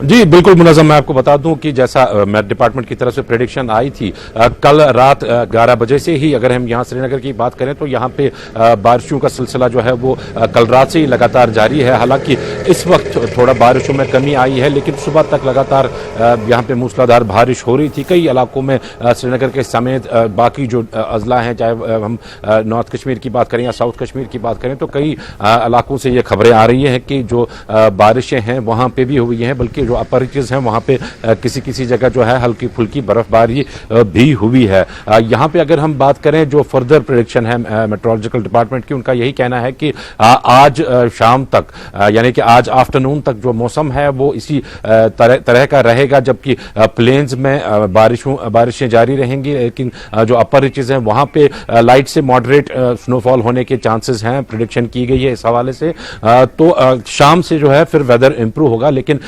जी बिल्कुल मुनज़्ज़म, मैं आपको बता दूं कि जैसा मेट डिपार्टमेंट की तरफ से प्रेडिक्शन आई थी कल रात 11 बजे से ही, अगर हम यहाँ श्रीनगर की बात करें तो यहाँ पे बारिशों का सिलसिला जो है वो कल रात से ही लगातार जारी है। हालांकि इस वक्त थोड़ा बारिशों में कमी आई है, लेकिन सुबह तक लगातार यहाँ पे मूसलाधार बारिश हो रही थी। कई इलाकों में श्रीनगर के समेत बाकी जो अजला हैं, चाहे हम नॉर्थ कश्मीर की बात करें या साउथ कश्मीर की बात करें, तो कई इलाकों से ये खबरें आ रही हैं कि जो बारिशें हैं वहाँ पे भी हुई हैं, बल्कि जो अपर रीचेस हैं वहाँ पे किसी किसी जगह जो है हल्की फुल्की बर्फबारी भी हुई है। यहाँ पे अगर हम बात करें जो फर्दर प्रेडिक्शन है मेट्रोलॉजिकल डिपार्टमेंट की, उनका यही कहना है कि आज शाम तक यानी कि आज आफ्टरनून तक जो मौसम है वो इसी तरह का रहेगा, जबकि प्लेन्स में बारिशें जारी रहेंगी, लेकिन जो अपर रीचेस हैं वहाँ पे लाइट से मॉडरेट स्नोफॉल होने के चांसेस हैं, प्रेडिक्शन की गई है इस हवाले से। तो शाम से जो है फिर वेदर इंप्रूव होगा, लेकिन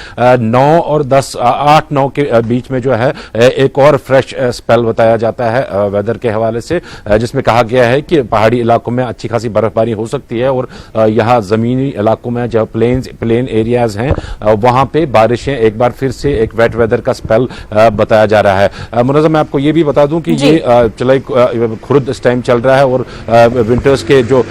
9 और 10 8-9 के बीच में जो है एक और फ्रेश स्पेल बताया जाता है वेदर के हवाले से, जिसमें कहा गया है कि पहाड़ी इलाकों में अच्छी खासी बर्फबारी हो सकती है और यहाँ जमीनी इलाकों में जो प्लेन एरियाज हैं वहां पे बारिशें एक बार फिर से एक वेट वेदर का स्पेल बताया जा रहा है। मुनज़्ज़म, मैं आपको ये भी बता दूं कि ये चलाई खुर्द इस टाइम चल रहा है और विंटर्स के जो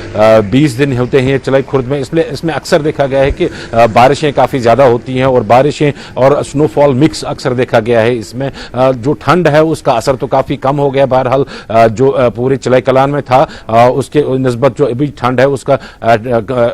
20 दिन होते हैं चलाई खुर्द में, इसमें अक्सर देखा गया है कि बारिशें काफी ज्यादा होती हैं और बारिशें और स्नोफॉल मिक्स अक्सर देखा गया है। इसमें जो ठंड है उसका असर तो काफी कम हो गया, बहरहाल जो पूरे चलाई कलान में था उसके निस्बत जो अभी ठंड है उसका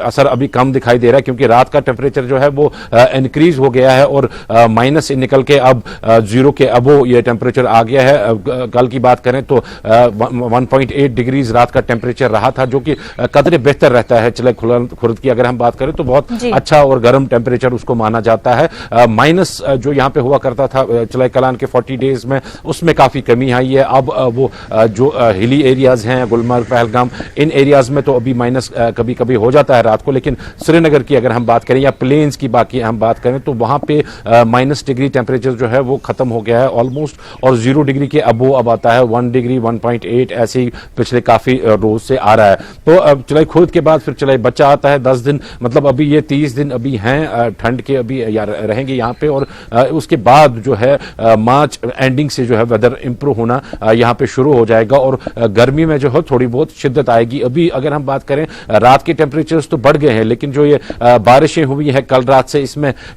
असर अभी कम दिखाई दे रहा है, क्योंकि रात का टेम्परेचर जो है वो इंक्रीज हो गया है और माइनस से निकल के अब 0 के अबो ये टेम्परेचर आ गया है। कल की बात करें तो 1.8 डिग्रीज रात का टेम्परेचर रहा था, जो कि कदरे बेहतर रहता है चलाई खुर्द की अगर हम बात करें तो बहुत अच्छा और गर्म टेम्परेचर उसको माना जाता है। माइनस जो यहाँ पे हुआ करता था चलाई कलान के 40 डेज में, उसमें काफी कमी आई है। अब वो जो हिली एरियाज हैं, गुलमर्ग, पहलगाम, इन एरियाज में तो अभी माइनस कभी कभी हो जाता है रात को, लेकिन श्रीनगर की अगर हम बात करें या प्लेन्स की बाकी हम बात करें तो वहां पे माइनस डिग्री टेम्परेचर जो है वो खत्म हो गया है ऑलमोस्ट, और 0 डिग्री के अबो अब आता है 1 डिग्री 1.8 ऐसे ही पिछले काफी रोज से आ रहा है। तो चलाई खुर्द के बाद फिर चलाई बच्चा आता है 10 दिन, मतलब अभी ये 30 दिन अभी हैं ठंड के अभी रहेंगे यहाँ पे, और उसके बाद जो है मार्च एंडिंग से जो है वेदर इंप्रूव होना यहाँ पे शुरू हो जाएगा और गर्मी में जो है थोड़ी बहुत शिद्दत आएगी। अभी अगर हम बात करें रात के टेम्परेचर्स तो बढ़ गए हैं, लेकिन जो ये बारिशें हुई हैं कल रात से,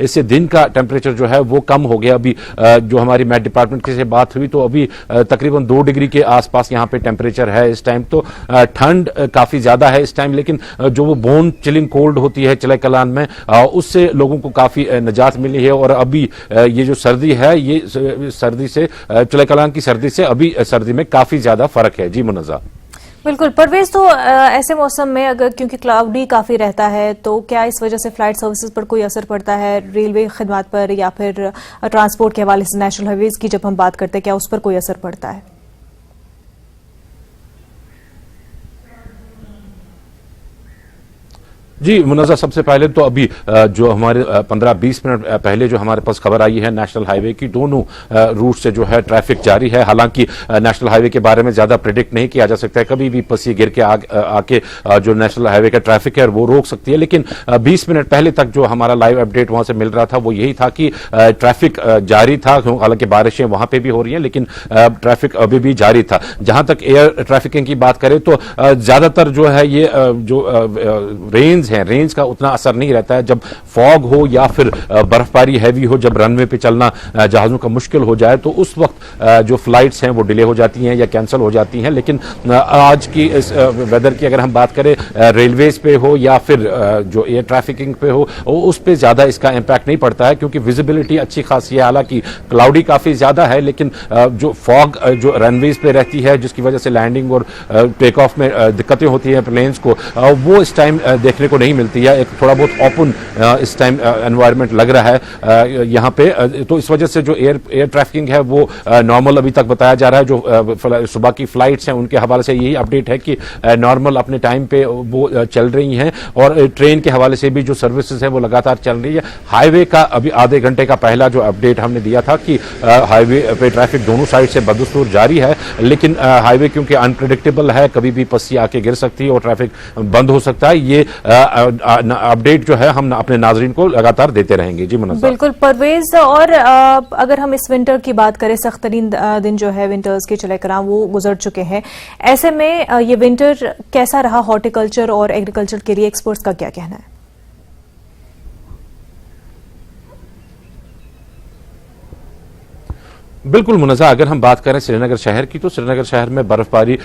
इससे दिन का टेम्परेचर जो है वो कम हो गया। अभी जो हमारी मेट डिपार्टमेंट से बात हुई तो अभी तकरीबन 2 डिग्री के आसपास यहाँ पे टेम्परेचर है इस टाइम, तो ठंड काफी ज्यादा है इस टाइम, लेकिन जो वो बोन चिलिंग कोल्ड होती है चलाई कलान में उससे लोगों को काफी निजात मिली है। और अभी ये जो सर्दी है, ये सर्दी से चलाई कलान की सर्दी से अभी सर्दी में काफी ज्यादा फर्क है। जी मुनज़्ज़ा। बिल्कुल परवेज, तो ऐसे मौसम में अगर क्योंकि क्लाउडी काफी रहता है तो क्या इस वजह से फ्लाइट सर्विसेज पर कोई असर पड़ता है, रेलवे खिदमत पर या फिर ट्रांसपोर्ट के हवाले से नेशनल हाईवेज की जब हम बात करते हैं क्या उस पर कोई असर पड़ता है? जी मुनज़्ज़ा, सबसे पहले तो अभी जो हमारे 15-20 मिनट पहले जो हमारे पास खबर आई है नेशनल हाईवे की, दोनों रूट से जो है ट्रैफिक जारी है। हालांकि नेशनल हाईवे के बारे में ज्यादा प्रेडिक्ट नहीं किया जा सकता है, कभी भी पसी गिर के आके जो नेशनल हाईवे का ट्रैफिक है वो रोक सकती है, लेकिन 20 मिनट पहले तक जो हमारा लाइव अपडेट वहां से मिल रहा था वो यही था कि ट्रैफिक जारी था। हालांकि बारिशें वहां पे भी हो रही हैं, लेकिन ट्रैफिक अभी भी जारी था। जहां तक एयर ट्रैफिकिंग की बात करें तो ज्यादातर जो है ये जो रेंज का उतना असर नहीं रहता है। जब फॉग हो या फिर बर्फबारी हैवी हो, जब रनवे पे चलना जहाजों का मुश्किल हो जाए तो उस वक्त जो फ्लाइट्स हैं वो डिले हो जाती हैं या कैंसिल हो जाती हैं। लेकिन आज की इस वेदर की अगर हम बात करें रेलवेज पे हो या फिर जो एयर ट्रैफिकिंग पे हो, उस पे ज्यादा इसका इम्पैक्ट नहीं पड़ता है, क्योंकि विजिबिलिटी अच्छी खासी है। हालांकि क्लाउडी काफी ज्यादा है, लेकिन जो फॉग जो रनवेज पे रहती है जिसकी वजह से लैंडिंग और टेक ऑफ में दिक्कतें होती हैं प्लेन्स को, वो इस टाइम देखने को नहीं मिलती है। एक थोड़ा बहुत ओपन इस टाइम एनवायरनमेंट लग रहा है यहाँ पे, तो इस वजह से जो एयर ट्रैफिकिंग है वो नॉर्मल अभी तक बताया जा रहा है। जो सुबह की फ्लाइट्स हैं उनके हवाले से यही अपडेट है कि नॉर्मल अपने टाइम पे वो चल रही हैं, और ट्रेन के हवाले से भी जो सर्विसेज है वो लगातार चल रही है। हाईवे का अभी आधे घंटे का पहला जो अपडेट हमने दिया था कि हाईवे पे ट्रैफिक दोनों साइड से बदस्तूर जारी है, लेकिन हाईवे क्योंकि अनप्रिडिक्टेबल है, कभी भी पस्सी आके गिर सकती है और ट्रैफिक बंद हो सकता है। ये अपडेट जो है हम अपने नाजरीन को लगातार देते रहेंगे। जी मुनव्वर। बिल्कुल परवेज, और अगर हम इस विंटर की बात करें, सख्त तरीन दिन जो है विंटर्स के चले कराम वो गुजर चुके हैं, ऐसे में ये विंटर कैसा रहा हॉर्टिकल्चर और एग्रीकल्चर के लिए, एक्सपर्ट्स का क्या कहना है? बिल्कुल मुनज़्ज़ा, अगर हम बात करें श्रीनगर शहर की तो श्रीनगर शहर में बर्फबारी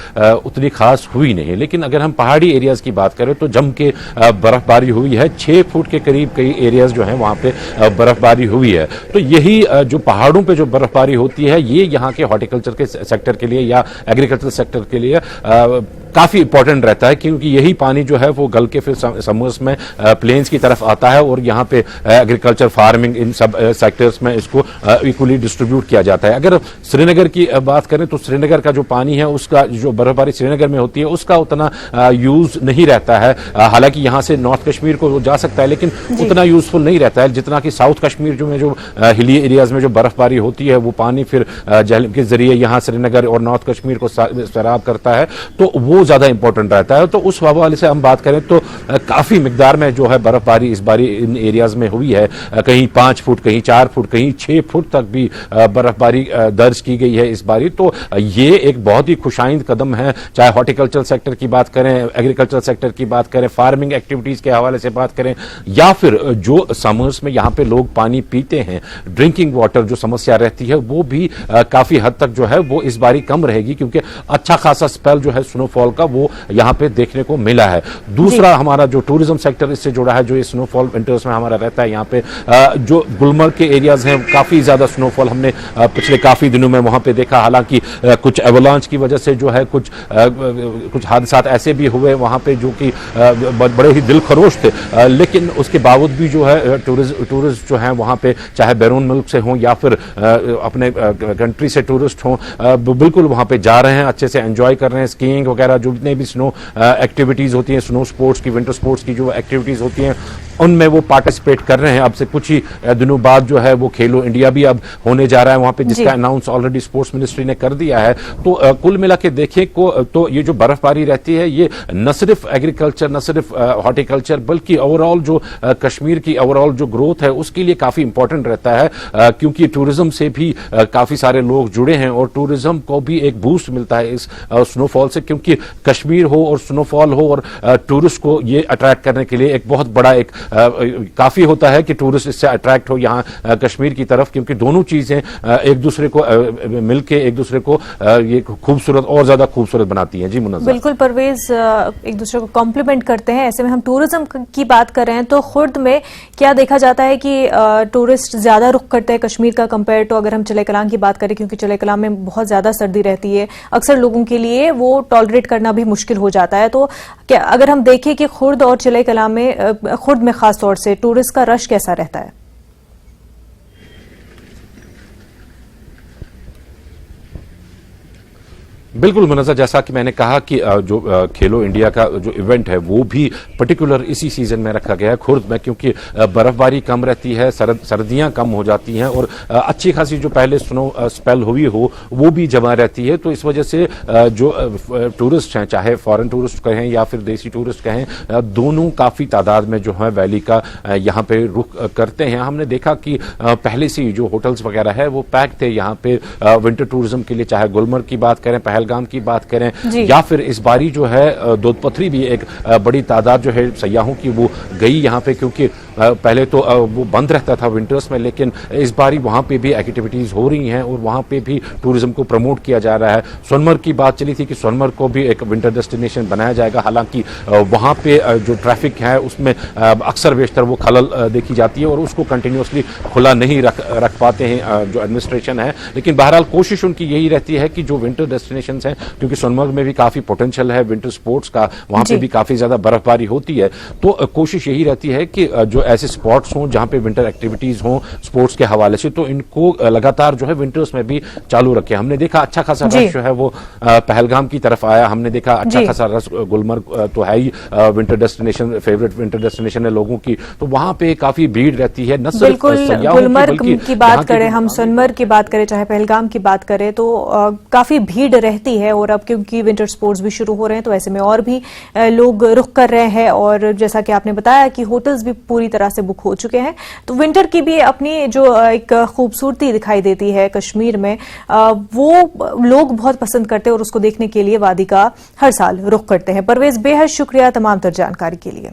उतनी खास हुई नहीं, लेकिन अगर हम पहाड़ी एरियाज की बात करें तो जम के बर्फबारी हुई है। 6 फुट के करीब कई एरियाज जो हैं वहां पे बर्फबारी हुई है। तो यही जो पहाड़ों पे जो बर्फबारी होती है ये यहाँ के हॉर्टिकल्चर के सेक्टर के लिए या एग्रीकल्चर सेक्टर के लिए काफी इंपॉर्टेंट रहता है, क्योंकि यही पानी जो है वो गल के फिर समर्स में प्लेन्स की तरफ आता है और यहाँ पे एग्रीकल्चर, फार्मिंग, इन सब सेक्टर्स में इसको इक्वली डिस्ट्रीब्यूट किया जाता है। अगर श्रीनगर की बात करें तो श्रीनगर का जो पानी है उसका जो बर्फबारी श्रीनगर में होती है उसका उतना यूज नहीं रहता है। हालांकि यहाँ से नॉर्थ कश्मीर को जा सकता है लेकिन उतना यूजफुल नहीं रहता है जितना कि साउथ कश्मीर जो हिली एरियाज में जो बर्फबारी होती है वो पानी फिर जहलम के जरिए यहाँ श्रीनगर और नॉर्थ कश्मीर को सैराब करता है, तो वो ज्यादा इंपॉर्टेंट रहता है। तो उस हवाले से हम बात करें तो काफी मिकदार में जो है बर्फबारी इस बारी इन एरियाज में हुई है। कहीं 5 फुट, कहीं 4 फुट, कहीं 6 फुट तक भी बर्फबारी दर्ज की गई है इस बारी। तो ये एक बहुत ही खुशाइंद कदम है, चाहे हॉर्टिकल्चर सेक्टर की बात करें, एग्रीकल्चर सेक्टर की बात करें, फार्मिंग एक्टिविटीज के हवाले से बात करें, या फिर जो समर्स में यहाँ पे लोग पानी पीते हैं, ड्रिंकिंग वाटर जो समस्या रहती है वो भी काफी हद तक जो है वो इस बारी कम रहेगी, क्योंकि अच्छा खासा स्पेल जो है स्नोफॉल का वो यहाँ पे देखने को मिला है। दूसरा हमारा जो टूरिज्म सेक्टर इससे जुड़ा है, जो ये स्नोफॉल विंटर्स में हमारा रहता है, यहाँ पे जो गुलमर्ग के एरियाज हैं काफी ज्यादा स्नोफॉल हमने पिछले काफी दिनों में वहां पे देखा। हालांकि कुछ एवलांच की वजह से जो है कुछ हादसात ऐसे भी हुए वहां पे जो कि बड़े ही दिल खरोश थे, लेकिन उसके बावजूद भी जो है टूरिस्ट जो हैं वहां पे चाहे बैरून मुल्क से हों या फिर अपने कंट्री से टूरिस्ट हों, बिल्कुल वहां पे जा रहे हैं, अच्छे से एंजॉय कर रहे हैं। स्कीइंग वगैरह जो जितने भी स्नो एक्टिविटीज होती हैं, स्नो स्पोर्ट्स की, विंटर स्पोर्ट्स की जो एक्टिविटीज होती हैं उनमें वो पार्टिसिपेट कर रहे हैं। अब से कुछ ही दिनों बाद जो है वो खेलो इंडिया भी अब होने जा रहा है वहां पे, जिसका अनाउंस ऑलरेडी स्पोर्ट्स मिनिस्ट्री ने कर दिया है। तो कुल मिला के देखें तो ये जो बर्फबारी रहती है ये न सिर्फ एग्रीकल्चर, न सिर्फ हॉर्टिकल्चर, बल्कि ओवरऑल जो कश्मीर की ओवरऑल जो ग्रोथ है उसके लिए काफी इंपॉर्टेंट रहता है, क्योंकि टूरिज्म से भी काफी सारे लोग जुड़े हैं और टूरिज्म को भी एक बूस्ट मिलता है इस स्नोफॉल से, क्योंकि कश्मीर हो और स्नोफॉल हो और टूरिस्ट को ये अट्रैक्ट करने के लिए एक बहुत बड़ा एक काफी होता है कि टूरिस्ट इससे अट्रैक्ट हो यहाँ कश्मीर की तरफ, क्योंकि दोनों चीजें एक दूसरे को मिलके एक दूसरे को ये खूबसूरत और ज्यादा खूबसूरत बनाती हैं। जी मुनव्वर। बिल्कुल परवेज, एक दूसरे को कॉम्प्लीमेंट करते हैं। ऐसे में हम टूरिज्म की बात कर रहे हैं तो खुर्द में क्या देखा जाता है कि टूरिस्ट ज्यादा रुख करते हैं कश्मीर का कंपेयर टू अगर हम चिले कलां की बात करें, क्योंकि चिले कलां में बहुत ज्यादा सर्दी रहती है, अक्सर लोगों के लिए वो टॉलरेट करना भी मुश्किल हो जाता है। तो क्या अगर हम देखें कि खुर्द और चिले कलां में, खुर्द में खास तौर से टूरिस्ट का रश कैसा रहता है? बिल्कुल मुनज़्ज़ा, जैसा कि मैंने कहा कि जो खेलो इंडिया का जो इवेंट है वो भी पर्टिकुलर इसी सीजन में रखा गया है खुर्द में, क्योंकि बर्फबारी कम रहती है, सर्दियां कम हो जाती हैं और अच्छी खासी जो पहले स्नो स्पेल हुई हो वो भी जमा रहती है। तो इस वजह से जो टूरिस्ट हैं, चाहे फॉरेन टूरिस्ट कहें या फिर देसी टूरिस्ट कहें, दोनों काफ़ी तादाद में जो है वैली का यहाँ पे रुख करते हैं। हमने देखा कि पहले से ही जो होटल्स वगैरह है वो पैक थे यहाँ पे विंटर टूरिज्म के लिए, चाहे गुलमर्ग की बात करें, पहलगाम की बात करें, या फिर इस बारी जो है दोदपथरी भी एक बड़ी तादाद जो है सयाहों की वो गई यहाँ पे, क्योंकि पहले तो वो बंद रहता था विंटर्स में, लेकिन इस बारी वहां पे भी एक्टिविटीज हो रही हैं और वहां पे भी टूरिज्म को प्रमोट किया जा रहा है। सोनमर्ग की बात चली थी कि सोनमर्ग को भी एक विंटर डेस्टिनेशन बनाया जाएगा, हालांकि वहां पे जो ट्रैफिक है उसमें अक्सर बेशतर वो खलल देखी जाती है और उसको कंटिन्यूसली खुला नहीं रख पाते हैं जो एडमिनिस्ट्रेशन है। लेकिन बहरहाल कोशिश उनकी यही रहती है कि जो विंटर डेस्टिनेशन हैं, क्योंकि सोनमर्ग में भी काफी पोटेंशियल है विंटर स्पोर्ट्स का, वहां पे भी काफी ज्यादा बर्फबारी होती है, तो कोशिश यही रहती है कि जो ऐसे स्पॉट्स हों जहां पे विंटर एक्टिविटीज हों स्पोर्ट्स के हवाले से, तो इनको लगातार जो है विंटर्स में भी चालू रखें। हमने देखा अच्छा खासा रश जो है वो पहलगाम की तरफ आया, हमने देखा अच्छा खासा रश, गुलमर्ग तो है ही winter destination, favourite winter destination है लोगों की, तो वहां पे काफी भीड़ रहती है। न सिर्फ गुलमर्ग की बात करें, हम सोनमर्ग की बात करें, चाहे पहलगाम की बात करें, तो काफी भीड़ रहती मिलती है। और अब क्योंकि विंटर स्पोर्ट्स भी शुरू हो रहे हैं तो ऐसे में और भी लोग रुख कर रहे हैं, और जैसा कि आपने बताया कि होटल्स भी पूरी तरह से बुक हो चुके हैं। तो विंटर की भी अपनी जो एक खूबसूरती दिखाई देती है कश्मीर में, वो लोग बहुत पसंद करते हैं और उसको देखने के लिए वादी का हर साल रुख करते हैं। परवेज, बेहद शुक्रिया तमाम तर जानकारी के लिए।